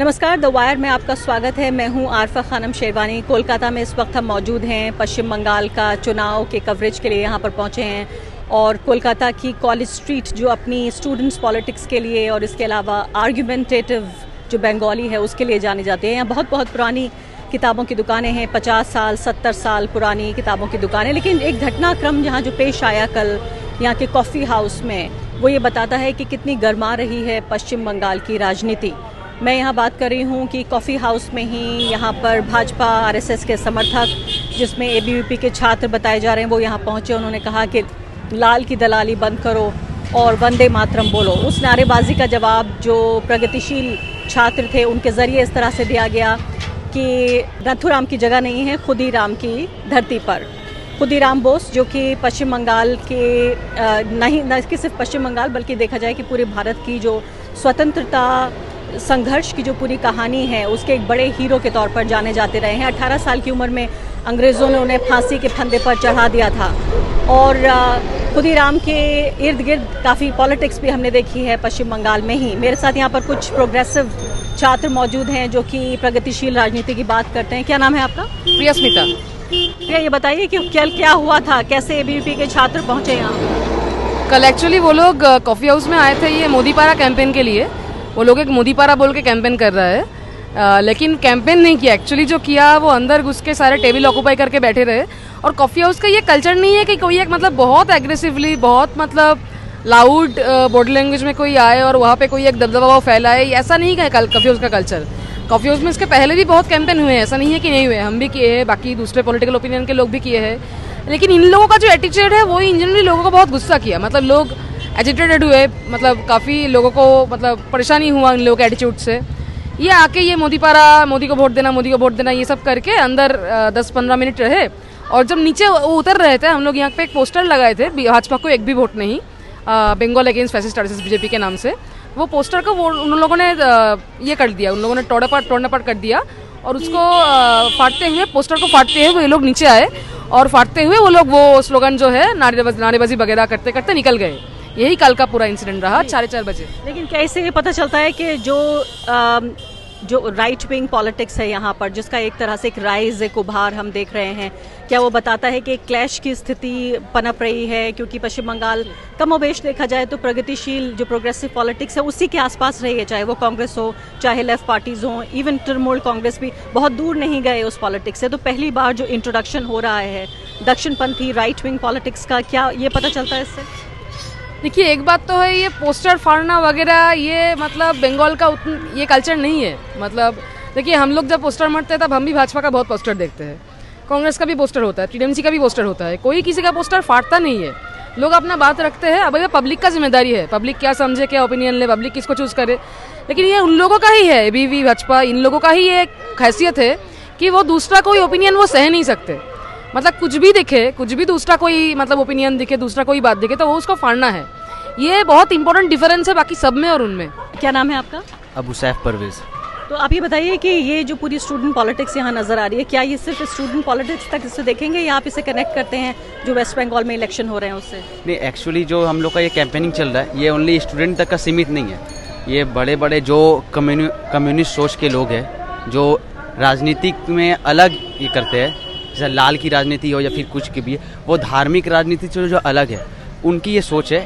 नमस्कार, the wire में आपका स्वागत है। मैं हूं आरफा खानम शेरवानी। कोलकाता में इस वक्त हम मौजूद हैं। पश्चिम बंगाल का चुनाव के कवरेज के लिए यहां पर पहुंचे हैं और कोलकाता की कॉलेज स्ट्रीट जो अपनी स्टूडेंट्स पॉलिटिक्स के लिए और इसके अलावा आर्ग्यूमेंटेटिव जो बंगाली है उसके लिए जाने जाते हैं। यहाँ बहुत पुरानी किताबों की दुकानें हैं, 50 साल 70 साल पुरानी किताबों की दुकानें। लेकिन एक घटनाक्रम यहाँ जो पेश आया कल यहाँ के कॉफ़ी हाउस में, वो ये बताता है कि कितनी गर्मा रही है पश्चिम बंगाल की राजनीति। मैं यहाँ बात कर रही हूँ कि कॉफ़ी हाउस में ही यहाँ पर भाजपा आरएसएस के समर्थक, जिसमें एबीवीपी के छात्र बताए जा रहे हैं, वो यहाँ पहुँचे। उन्होंने कहा कि लाल की दलाली बंद करो और वंदे मातरम बोलो। उस नारेबाजी का जवाब जो प्रगतिशील छात्र थे उनके ज़रिए इस तरह से दिया गया कि नथुराम की जगह नहीं है खुदीराम की धरती पर। खुदीराम बोस जो कि पश्चिम बंगाल के न कि सिर्फ पश्चिम बंगाल बल्कि देखा जाए कि पूरे भारत की जो स्वतंत्रता संघर्ष की जो पूरी कहानी है उसके एक बड़े हीरो के तौर पर जाने जाते रहे हैं। 18 साल की उम्र में अंग्रेज़ों ने उन्हें फांसी के फंदे पर चढ़ा दिया था और खुदीराम के इर्द गिर्द काफ़ी पॉलिटिक्स भी हमने देखी है पश्चिम बंगाल में ही। मेरे साथ यहाँ पर कुछ प्रोग्रेसिव छात्र मौजूद हैं जो कि प्रगतिशील राजनीति की बात करते हैं। क्या नाम है आपका? प्रिया स्मिता। प्रिया, ये बताइए कि कल क्या हुआ था, कैसे एबीवीपी के छात्र पहुँचे यहाँ? कल एक्चुअली वो लोग कॉफ़ी हाउस में आए थे ये मोदीपारा कैंपेन के लिए। वो लोग एक मोदीपारा बोल के कैंपेन कर रहा है, लेकिन कैंपेन नहीं किया। एक्चुअली जो किया वो अंदर घुस के सारे टेबल ऑक्यूपाई करके बैठे रहे। और कॉफ़ी हाउस का ये कल्चर नहीं है कि कोई एक मतलब बहुत एग्रेसिवली, बहुत मतलब लाउड बॉडी लैंग्वेज में कोई आए और वहाँ पे कोई एक दबदबा फैलाए। ऐसा नहीं है कॉफ़ी हाउस का कल्चर। कॉफ़ी हाउस में इसके पहले भी बहुत कैंपेन हुए हैं, ऐसा नहीं है कि नहीं हुए। हम भी किए हैं, बाकी दूसरे पॉलिटिकल ओपिनियन के लोग भी किए हैं। लेकिन इन लोगों का जो एटीट्यूड है वो जनरली लोगों को बहुत गुस्सा किया। मतलब लोग एजिटेटेड हुए, मतलब काफ़ी लोगों को मतलब परेशानी हुआ इन लोगों के एटीट्यूड से। ये आके ये मोदीपारा, मोदी को वोट देना, मोदी को वोट देना, ये सब करके अंदर 10-15 मिनट रहे। और जब नीचे उतर रहे थे हम लोग, यहाँ पे एक पोस्टर लगाए थे, भाजपा को एक भी वोट नहीं, Bengal against fascist RSS BJP के नाम से। वो पोस्टर को वो उन लोगों ने ये कर दिया, उन लोगों ने तोड़ना कर दिया और उसको फाड़ते हुए, पोस्टर को फाड़ते हुए ये लोग नीचे आए और फाड़ते हुए वो लोग वो स्लोगन जो है नारेबाजी वगैरह करते करते निकल गए। यही कल का पूरा इंसिडेंट रहा 4:30 बजे। लेकिन कैसे ये पता चलता है कि जो राइट विंग पॉलिटिक्स है यहाँ पर, जिसका एक तरह से एक राइज, एक उभार हम देख रहे हैं, क्या वो बताता है कि एक क्लैश की स्थिति पनप रही है? क्योंकि पश्चिम बंगाल कमोबेश देखा जाए तो प्रगतिशील जो प्रोग्रेसिव पॉलिटिक्स है उसी के आसपास रही है, चाहे वो कांग्रेस हो, चाहे लेफ्ट पार्टीज हो, इवन तृणमूल कांग्रेस भी बहुत दूर नहीं गए उस पॉलिटिक्स से। तो पहली बार जो इंट्रोडक्शन हो रहा है दक्षिणपंथी राइट विंग पॉलिटिक्स का, क्या ये पता चलता है इससे? देखिए, एक बात तो है, ये पोस्टर फाड़ना वगैरह ये मतलब बंगाल का ये कल्चर नहीं है। मतलब देखिए, हम लोग जब पोस्टर मारते हैं तब हम भी भाजपा का बहुत पोस्टर देखते हैं, कांग्रेस का भी पोस्टर होता है, टीएमसी का भी पोस्टर होता है। कोई किसी का पोस्टर फाड़ता नहीं है। लोग अपना बात रखते हैं। अब ये पब्लिक का जिम्मेदारी है, पब्लिक क्या समझे, क्या ओपिनियन ले, पब्लिक किसको चूज करे। लेकिन ये उन लोगों का ही है, एबीवी भाजपा, इन लोगों का ही ये हैसियत है कि वो दूसरा कोई ओपिनियन वो सह नहीं सकते। मतलब कुछ भी दिखे, कुछ भी दूसरा कोई मतलब ओपिनियन दिखे, दूसरा कोई बात दिखे तो वो उसको फाड़ना है। ये बहुत इंपॉर्टेंट डिफरेंस है बाकी सब में और उनमें। क्या नाम है आपका? अबू सैफ परवेज। तो आप ये बताइए कि ये जो पूरी स्टूडेंट पॉलिटिक्स यहाँ नजर आ रही है, क्या ये सिर्फ स्टूडेंट पॉलिटिक्स तक इससे देखेंगे या आप इसे कनेक्ट करते हैं जो वेस्ट बंगाल में इलेक्शन हो रहे हैं उससे? नहीं, एक्चुअली जो हम लोग का ये कैंपेनिंग चल रहा है ये ओनली स्टूडेंट तक का सीमित नहीं है। ये बड़े बड़े जो कम्युनिस्ट सोच के लोग हैं, जो राजनीतिक में अलग ये करते हैं, जैसे लाल की राजनीति हो या फिर कुछ की भी, वो धार्मिक राजनीति से जो अलग है, उनकी ये सोच है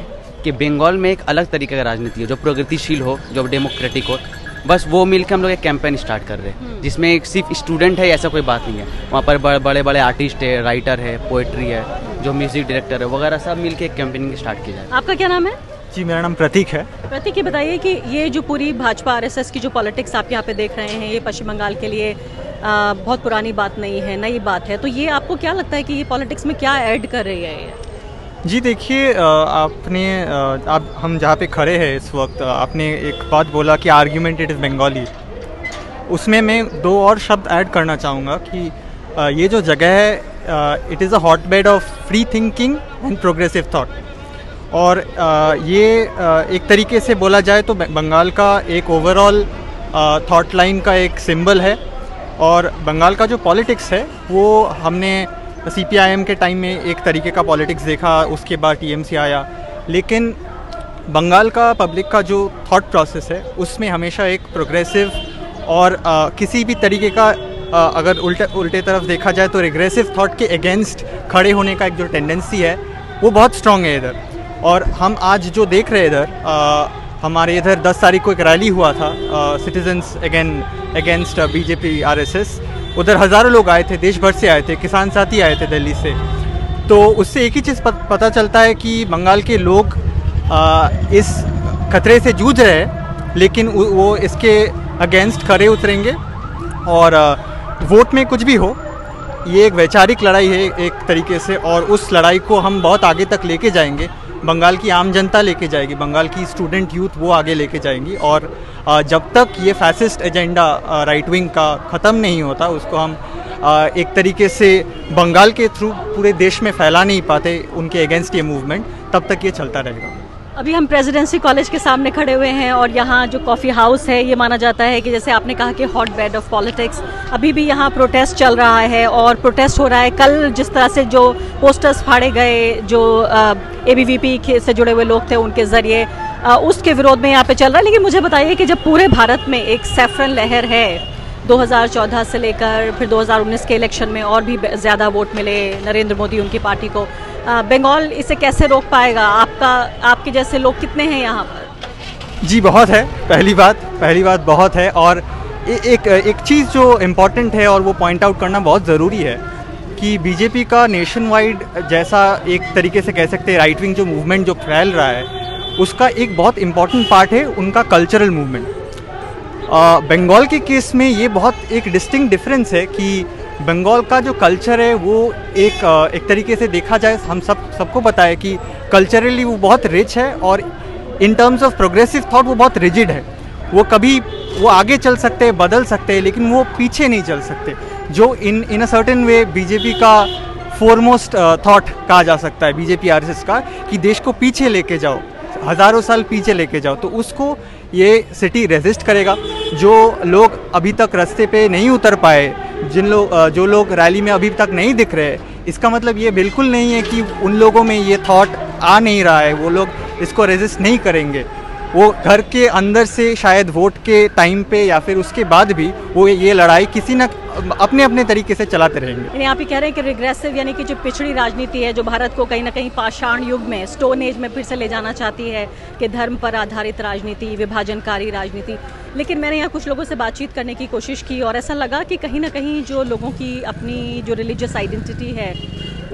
कि बंगाल में एक अलग तरीके का राजनीति हो, जो प्रगतिशील हो, जो डेमोक्रेटिक हो। बस वो मिलकर हम लोग एक कैंपेन स्टार्ट कर रहे हैं जिसमें एक सिर्फ स्टूडेंट है ऐसा कोई बात नहीं है। वहाँ पर बड़े बड़े आर्टिस्ट है, राइटर है, पोएट्री है, जो म्यूजिक डायरेक्टर है वगैरह, सब मिलकर एक कैंपेनिंग स्टार्ट किया जाए। आपका क्या नाम है? जी, मेरा नाम प्रतीक है। प्रतीक, ये बताइए कि ये जो पूरी भाजपा आरएसएस की जो पॉलिटिक्स आप यहाँ पे देख रहे हैं, ये पश्चिम बंगाल के लिए बहुत पुरानी बात नहीं है, नई बात है। तो ये आपको क्या लगता है कि ये पॉलिटिक्स में क्या ऐड कर रही है ये? जी देखिए, हम जहाँ पे खड़े हैं इस वक्त, आपने एक बात बोला कि आर्ग्यूमेंटेटिव बंगाली, उसमें मैं दो और शब्द ऐड करना चाहूँगा कि ये जो जगह है, it is a hotbed of free thinking and progressive thought. और ये एक तरीके से बोला जाए तो बंगाल का एक ओवरऑल थॉट लाइन का एक सिंबल है। और बंगाल का जो पॉलिटिक्स है वो हमने सीपीआईएम के टाइम में एक तरीके का पॉलिटिक्स देखा, उसके बाद टीएमसी आया, लेकिन बंगाल का पब्लिक का जो थॉट प्रोसेस है उसमें हमेशा एक प्रोग्रेसिव और किसी भी तरीके का अगर उल्टे तरफ देखा जाए तो रिग्रेसिव थॉट के अगेंस्ट खड़े होने का एक जो टेंडेंसी है वो बहुत स्ट्रॉन्ग है इधर। और हम आज जो देख रहे हैं इधर, हमारे इधर 10 तारीख को एक रैली हुआ था सिटीजन्स अगेंस्ट बीजेपी आरएसएस। उधर हज़ारों लोग आए थे, देश भर से आए थे, किसान साथी आए थे दिल्ली से। तो उससे एक ही चीज़ पता चलता है कि बंगाल के लोग इस खतरे से जूझ रहे हैं, लेकिन वो इसके अगेंस्ट खड़े उतरेंगे। और वोट में कुछ भी हो, ये एक वैचारिक लड़ाई है एक तरीके से, और उस लड़ाई को हम बहुत आगे तक लेके जाएंगे। बंगाल की आम जनता लेके जाएगी, बंगाल की स्टूडेंट यूथ वो आगे लेके जाएंगी। और जब तक ये फैसिस्ट एजेंडा राइट विंग का ख़त्म नहीं होता, उसको हम एक तरीके से बंगाल के थ्रू पूरे देश में फैला नहीं पाते उनके अगेंस्ट ये मूवमेंट, तब तक ये चलता रहेगा। अभी हम प्रेसिडेंसी कॉलेज के सामने खड़े हुए हैं और यहाँ जो कॉफ़ी हाउस है, ये माना जाता है कि जैसे आपने कहा कि हॉट बेड ऑफ पॉलिटिक्स, अभी भी यहाँ प्रोटेस्ट चल रहा है और प्रोटेस्ट हो रहा है। कल जिस तरह से जो पोस्टर्स फाड़े गए, जो ABVP से जुड़े हुए लोग थे उनके ज़रिए, उसके विरोध में यहाँ पे चल रहा है। लेकिन मुझे बताइए कि जब पूरे भारत में एक सैफरन लहर है, 2014 से लेकर फिर 2019 के इलेक्शन में और भी ज़्यादा वोट मिले नरेंद्र मोदी उनकी पार्टी को, बंगाल इसे कैसे रोक पाएगा? आपके जैसे लोग कितने हैं यहाँ पर? जी बहुत है, पहली बात बहुत है। और एक चीज़ जो इम्पॉर्टेंट है और वो पॉइंट आउट करना बहुत ज़रूरी है कि बीजेपी का नेशन वाइड जैसा एक तरीके से कह सकते हैं राइट विंग जो मूवमेंट जो फैल रहा है, उसका एक बहुत इम्पॉर्टेंट पार्ट है उनका कल्चरल मूवमेंट। बंगाल के केस में ये बहुत एक डिस्टिंक्ट डिफरेंस है कि बंगाल का जो कल्चर है वो एक तरीके से देखा जाए, हम सबको पता है कि कल्चरली वो बहुत रिच है और in terms of progressive thought वो बहुत रिजिड है। वो आगे चल सकते हैं, बदल सकते हैं, लेकिन वो पीछे नहीं चल सकते, जो इन अ सर्टेन वे बीजेपी का फोरमोस्ट थॉट कहा जा सकता है, बीजेपी आरएसएस का, कि देश को पीछे लेके जाओ, हज़ारों साल पीछे लेके जाओ। तो उसको ये सिटी रेजिस्ट करेगा। जो लोग अभी तक रास्ते पे नहीं उतर पाए, जो लोग रैली में अभी तक नहीं दिख रहे, इसका मतलब ये बिल्कुल नहीं है कि उन लोगों में ये थॉट आ नहीं रहा है, वो लोग इसको रेजिस्ट नहीं करेंगे। वो घर के अंदर से शायद वोट के टाइम पे या फिर उसके बाद भी वो ये लड़ाई किसी न अपने अपने तरीके से चलाते रहेंगे। यानी आप ये कह रहे हैं कि रिग्रेसिव यानी कि जो पिछड़ी राजनीति है, जो भारत को कहीं ना कहीं पाषाण युग में, स्टोन एज में फिर से ले जाना चाहती है, कि धर्म पर आधारित राजनीति, विभाजनकारी राजनीति। लेकिन मैंने यहाँ कुछ लोगों से बातचीत करने की कोशिश की और ऐसा लगा कि कहीं ना कहीं जो लोगों की अपनी जो रिलीजियस आइडेंटिटी है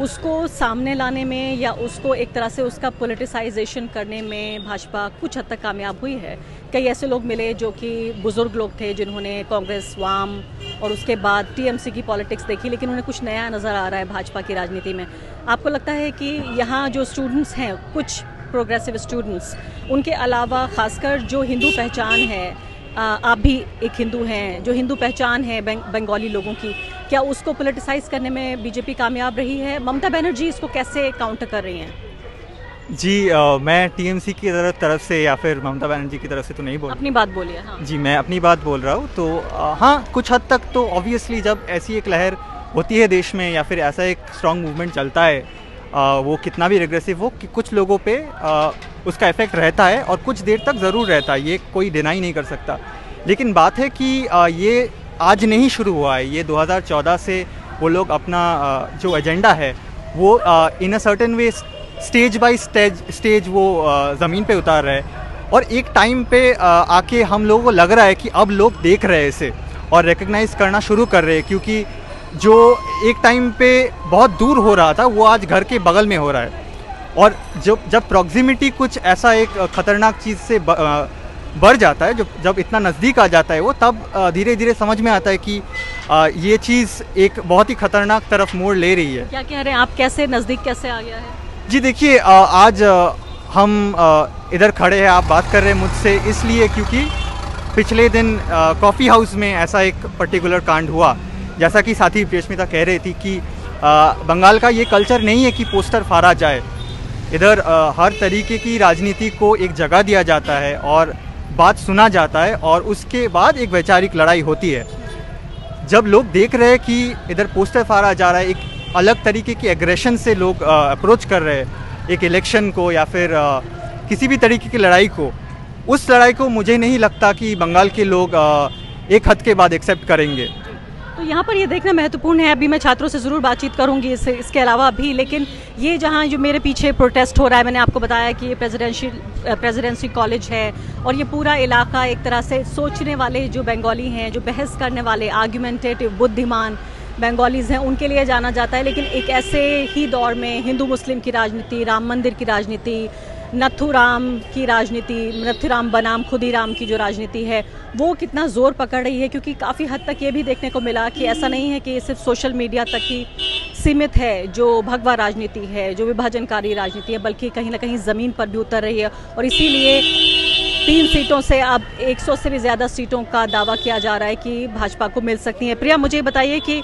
उसको सामने लाने में या उसको एक तरह से उसका पॉलिटिसाइजेशन करने में भाजपा कुछ हद तक कामयाब हुई है। कई ऐसे लोग मिले जो कि बुजुर्ग लोग थे जिन्होंने कांग्रेस, वाम और उसके बाद टीएमसी की पॉलिटिक्स देखी, लेकिन उन्हें कुछ नया नज़र आ रहा है भाजपा की राजनीति में। आपको लगता है कि यहाँ जो स्टूडेंट्स हैं, कुछ प्रोग्रेसिव स्टूडेंट्स, उनके अलावा खासकर जो हिंदू पहचान है, आप भी एक हिंदू हैं, जो हिंदू पहचान है बंगाली लोगों की, क्या उसको पॉलिटिसाइज करने में बीजेपी कामयाब रही है? ममता बनर्जी इसको कैसे काउंटर कर रही हैं? जी मैं टीएमसी की तरफ से या फिर ममता बनर्जी की तरफ से तो नहीं बोल, अपनी बात बोलिए। हाँ जी, मैं अपनी बात बोल रहा हूँ। तो हाँ, कुछ हद तक तो ऑब्वियसली जब ऐसी एक लहर होती है देश में या फिर ऐसा एक स्ट्रॉन्ग मूवमेंट चलता है, वो कितना भी रिग्रेसिव हो, कि कुछ लोगों पे उसका इफेक्ट रहता है और कुछ देर तक ज़रूर रहता है, ये कोई डिनाई नहीं कर सकता। लेकिन बात है कि ये आज नहीं शुरू हुआ है, ये 2014 से वो लोग अपना जो एजेंडा है वो in a certain way stage by stage वो ज़मीन पे उतार रहे हैं। और एक टाइम पे आके हम लोगों को लग रहा है कि अब लोग देख रहे हैं इसे और रिकग्नाइज़ करना शुरू कर रहे हैं, क्योंकि जो एक टाइम पे बहुत दूर हो रहा था वो आज घर के बगल में हो रहा है। और जब प्रॉक्सिमिटी कुछ ऐसा एक ख़तरनाक चीज़ से बढ़ जाता है, जब इतना नज़दीक आ जाता है वो, तब धीरे धीरे समझ में आता है कि ये चीज़ एक बहुत ही ख़तरनाक तरफ मोड़ ले रही है। क्या कह रहे हैं आप, कैसे नज़दीक कैसे आ गया है? जी देखिए, आज हम इधर खड़े हैं, आप बात कर रहे हैं मुझसे इसलिए क्योंकि पिछले दिन कॉफ़ी हाउस में ऐसा एक पर्टिकुलर कांड हुआ। जैसा कि साथी प्रियस्मिता कह रही थी कि बंगाल का ये कल्चर नहीं है कि पोस्टर फाड़ा जाए। इधर हर तरीके की राजनीति को एक जगह दिया जाता है और बात सुना जाता है और उसके बाद एक वैचारिक लड़ाई होती है। जब लोग देख रहे हैं कि इधर पोस्टर फाड़ा जा रहा है, एक अलग तरीके की एग्रेशन से लोग अप्रोच कर रहे हैं एक इलेक्शन को या फिर किसी भी तरीके की लड़ाई को, उस लड़ाई को मुझे नहीं लगता कि बंगाल के लोग एक हद के बाद एक्सेप्ट करेंगे। तो यहाँ पर ये देखना महत्वपूर्ण है। अभी मैं छात्रों से ज़रूर बातचीत करूँगी इसके अलावा भी, लेकिन ये जहाँ जो मेरे पीछे प्रोटेस्ट हो रहा है, मैंने आपको बताया कि ये प्रेसिडेंसी कॉलेज है और ये पूरा इलाका एक तरह से सोचने वाले जो बंगाली हैं, जो बहस करने वाले, आर्ग्यूमेंटेटिव, बुद्धिमान बंगालीज़ हैं, उनके लिए जाना जाता है। लेकिन एक ऐसे ही दौर में हिंदू मुस्लिम की राजनीति, राम मंदिर की राजनीति, नथुराम की राजनीति, नथुराम बनाम खुदीराम की जो राजनीति है वो कितना ज़ोर पकड़ रही है, क्योंकि काफ़ी हद तक ये भी देखने को मिला कि ऐसा नहीं है कि ये सिर्फ सोशल मीडिया तक ही सीमित है जो भगवा राजनीति है, जो विभाजनकारी राजनीति है, बल्कि कहीं ना कहीं ज़मीन पर भी उतर रही है। और इसीलिए 3 सीटों से अब 100 से भी ज़्यादा सीटों का दावा किया जा रहा है कि भाजपा को मिल सकती है। प्रिया, मुझे बताइए कि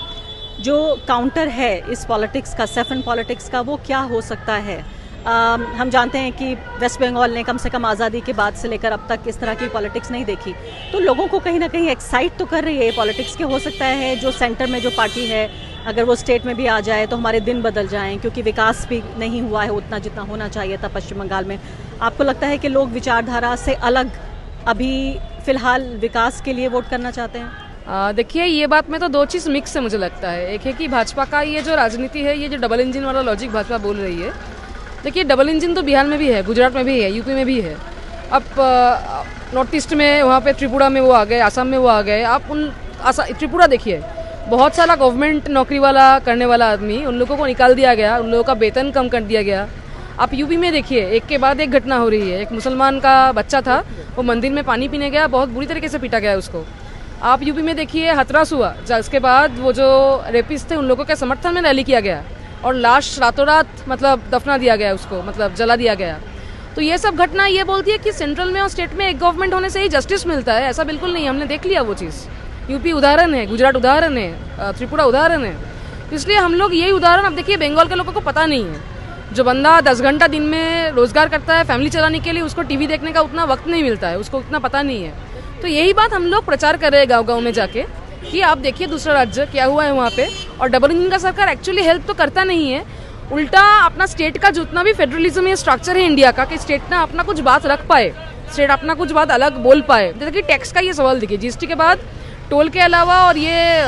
जो काउंटर है इस पॉलिटिक्स का, सेफन पॉलिटिक्स का, वो क्या हो सकता है? हम जानते हैं कि वेस्ट बंगाल ने कम से कम आज़ादी के बाद से लेकर अब तक इस तरह की पॉलिटिक्स नहीं देखी, तो लोगों को कहीं ना कहीं एक्साइट तो कर रही है पॉलिटिक्स के। हो सकता है जो सेंटर में जो पार्टी है, अगर वो स्टेट में भी आ जाए तो हमारे दिन बदल जाएं, क्योंकि विकास भी नहीं हुआ है उतना जितना होना चाहिए था पश्चिम बंगाल में। आपको लगता है कि लोग विचारधारा से अलग अभी फ़िलहाल विकास के लिए वोट करना चाहते हैं? देखिए, ये बात में तो 2 चीज़ मिक्स है मुझे लगता है। एक है कि भाजपा का ये जो राजनीति है, ये जो डबल इंजन वाला लॉजिक भाजपा बोल रही है, देखिए डबल इंजन तो बिहार में भी है, गुजरात में भी है, यूपी में भी है। अब नॉर्थ ईस्ट में वहाँ पे त्रिपुरा में वो आ गए, आसाम में वो आ गए। आप त्रिपुरा देखिए, बहुत सारा गवर्नमेंट नौकरी वाला करने वाला आदमी, उन लोगों को निकाल दिया गया, उन लोगों का वेतन कम कर दिया गया। आप यूपी में देखिए, एक के बाद एक घटना हो रही है। एक मुसलमान का बच्चा था, वो मंदिर में पानी पीने गया, बहुत बुरी तरीके से पीटा गया उसको। आप यूपी में देखिए हथरास हुआ, उसके बाद वो जो रेपिस्ट थे उन लोगों के समर्थन में रैली किया गया और लाश रातों रात मतलब दफना दिया गया उसको, मतलब जला दिया गया। तो ये सब घटना ये बोलती है कि सेंट्रल में और स्टेट में एक गवर्नमेंट होने से ही जस्टिस मिलता है, ऐसा बिल्कुल नहीं। हमने देख लिया वो चीज़। यूपी उदाहरण है, गुजरात उदाहरण है, त्रिपुरा उदाहरण है। तो इसलिए हम लोग यही उदाहरण, अब देखिए बंगाल के लोगों को पता नहीं है। जो बंदा 10 घंटा दिन में रोजगार करता है फैमिली चलाने के लिए, उसको टीवी देखने का उतना वक्त नहीं मिलता है, उसको उतना पता नहीं है। तो यही बात हम लोग प्रचार कर रहे हैं गाँव-गाँव में जाके कि आप देखिए दूसरा राज्य क्या हुआ है वहाँ पे। और डबल इंजन का सरकार एक्चुअली हेल्प तो करता नहीं है, उल्टा अपना स्टेट का जितना भी फेडरलिज्म या स्ट्रक्चर है इंडिया का, कि स्टेट ना अपना कुछ बात रख पाए, स्टेट अपना कुछ बात अलग बोल पाए। जैसे कि टैक्स का ये सवाल देखिए, जीएसटी के बाद टोल के अलावा और ये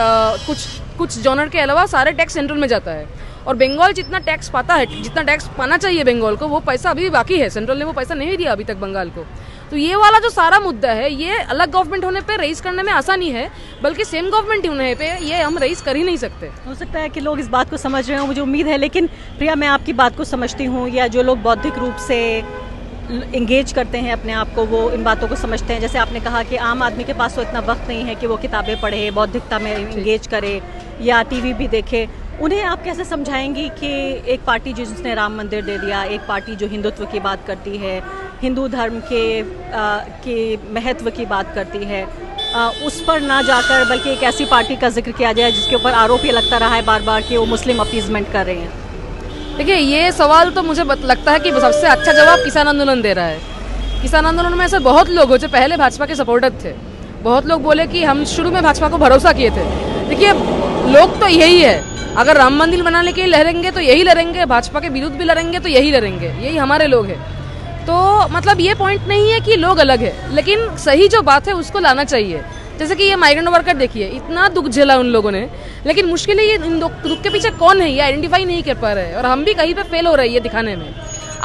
कुछ जॉनर के अलावा सारे टैक्स सेंट्रल में जाता है। और बंगाल जितना टैक्स पाता है, जितना टैक्स पाना चाहिए बंगाल को, वो पैसा अभी भी बाकी है। सेंट्रल ने वो पैसा नहीं दिया अभी तक बंगाल को। तो ये वाला जो सारा मुद्दा है, ये अलग गवर्नमेंट होने पे रेज करने में आसानी है, बल्कि सेम गवर्नमेंट होने पे ये हम रेज कर ही नहीं सकते। हो सकता है कि लोग इस बात को समझ रहे हो, मुझे उम्मीद है। लेकिन प्रिया, मैं आपकी बात को समझती हूँ, या जो लोग बौद्धिक रूप से इंगेज करते हैं अपने आप को, वो इन बातों को समझते हैं। जैसे आपने कहा कि आम आदमी के पास तो इतना वक्त नहीं है कि वो किताबें पढ़े, बौद्धिकता में इंगेज करे या टीवी भी देखे। उन्हें आप कैसे समझाएंगी कि एक पार्टी जिसने राम मंदिर दे दिया, एक पार्टी जो हिंदुत्व की बात करती है, हिंदू धर्म के महत्व की बात करती है, उस पर ना जाकर बल्कि एक ऐसी पार्टी का जिक्र किया जाए जिसके ऊपर आरोप ये लगता रहा है बार बार कि वो मुस्लिम अपीजमेंट कर रहे हैं? देखिए, ये सवाल तो मुझे लगता है कि सबसे अच्छा जवाब किसान आंदोलन दे रहा है। किसान आंदोलन में ऐसे बहुत लोग हो जो पहले भाजपा के सपोर्टर थे। बहुत लोग बोले कि हम शुरू में भाजपा को भरोसा किए थे। देखिए, लोग तो यही है, अगर राम मंदिर बनाने के लिए लड़ेंगे तो यही लड़ेंगे, भाजपा के विरुद्ध भी लड़ेंगे तो यही लड़ेंगे, यही हमारे लोग हैं। तो मतलब ये पॉइंट नहीं है कि लोग अलग है, लेकिन सही जो बात है उसको लाना चाहिए। जैसे कि ये माइग्रेंट वर्कर देखिए, इतना दुख झेला उन लोगों ने, लेकिन मुश्किल है ये इन दुख के पीछे कौन है ये आइडेंटिफाई नहीं कर पा रहे हैं। और हम भी कहीं पे फेल हो रही है दिखाने में।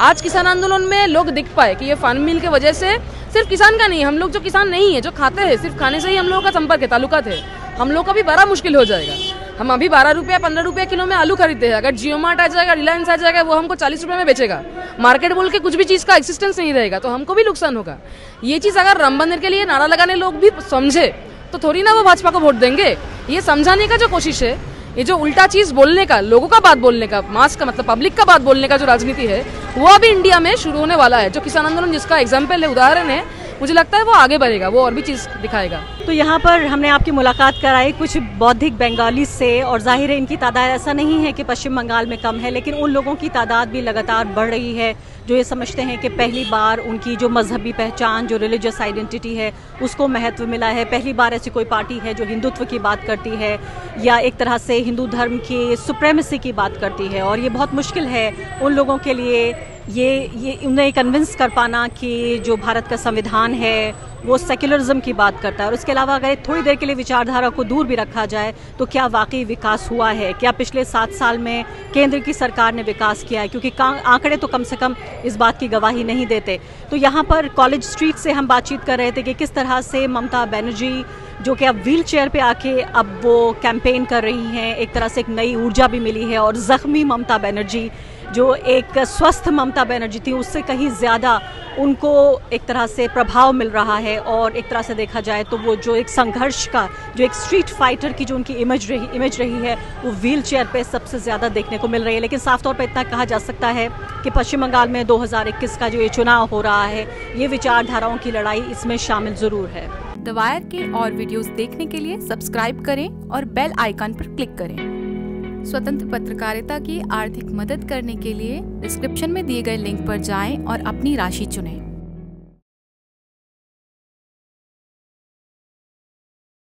आज किसान आंदोलन में लोग दिख पाए कि ये फार्म मिल की वजह से सिर्फ किसान का नहीं, हम लोग जो किसान नहीं है, जो खाते हैं, सिर्फ खाने से ही हम लोगों का संपर्क है, ताल्लुकात है, हम लोग का भी बड़ा मुश्किल हो जाएगा। हम अभी 12 रुपया 15 रुपया किलो में आलू खरीदते हैं, अगर जियो मार्ट आ जाएगा, रिलायंस आ जाएगा, वो हमको 40 रुपये में बेचेगा। मार्केट बोल के कुछ भी चीज़ का एक्सिस्टेंस नहीं रहेगा, तो हमको भी नुकसान होगा। ये चीज़ अगर राम मंदिर के लिए नारा लगाने लोग भी समझे तो थोड़ी ना वो भाजपा को वोट देंगे। ये समझाने का जो कोशिश है, ये जो उल्टा चीज़ बोलने का, लोगों का बात बोलने का, मास का मतलब पब्लिक का बात बोलने का जो राजनीति है, वो अभी इंडिया में शुरू होने वाला है। जो किसान आंदोलन जिसका एग्जाम्पल है, उदाहरण है, मुझे लगता है वो आगे बढ़ेगा, वो और भी चीज़ दिखाएगा। तो यहाँ पर हमने आपकी मुलाकात कराई कुछ बौद्धिक बंगाली से, और जाहिर है इनकी तादाद ऐसा नहीं है कि पश्चिम बंगाल में कम है, लेकिन उन लोगों की तादाद भी लगातार बढ़ रही है जो ये समझते हैं कि पहली बार उनकी जो मजहबी पहचान, जो रिलीजियस आइडेंटिटी है, उसको महत्व मिला है। पहली बार ऐसी कोई पार्टी है जो हिंदुत्व की बात करती है या एक तरह से हिंदू धर्म की सुप्रेमेसी की बात करती है। और ये बहुत मुश्किल है उन लोगों के लिए ये उन्हें कन्विंस कर पाना कि जो भारत का संविधान है वो सेक्युलरिज्म की बात करता है। और इसके अलावा अगर थोड़ी देर के लिए विचारधारा को दूर भी रखा जाए तो क्या वाकई विकास हुआ है, क्या पिछले 7 साल में केंद्र की सरकार ने विकास किया है, क्योंकि आंकड़े तो कम से कम इस बात की गवाही नहीं देते। तो यहाँ पर कॉलेज स्ट्रीट से हम बातचीत कर रहे थे कि किस तरह से ममता बनर्जी जो कि अब व्हील चेयर पे आके अब वो कैंपेन कर रही हैं, एक तरह से एक नई ऊर्जा भी मिली है। और ज़ख्मी ममता बनर्जी जो एक स्वस्थ ममता बनर्जी थी, उससे कहीं ज़्यादा उनको एक तरह से प्रभाव मिल रहा है। और एक तरह से देखा जाए तो वो जो एक संघर्ष का, जो एक स्ट्रीट फाइटर की जो उनकी इमेज रही है, वो व्हील चेयर पे सबसे ज़्यादा देखने को मिल रही है। लेकिन साफ तौर पे इतना कहा जा सकता है कि पश्चिम बंगाल में 2021 का जो ये चुनाव हो रहा है, ये विचारधाराओं की लड़ाई इसमें शामिल ज़रूर है। द वायर के और वीडियोस देखने के लिए सब्सक्राइब करें और बेल आइकन पर क्लिक करें। स्वतंत्र पत्रकारिता की आर्थिक मदद करने के लिए डिस्क्रिप्शन में दिए गए लिंक पर जाएं और अपनी राशि चुनें।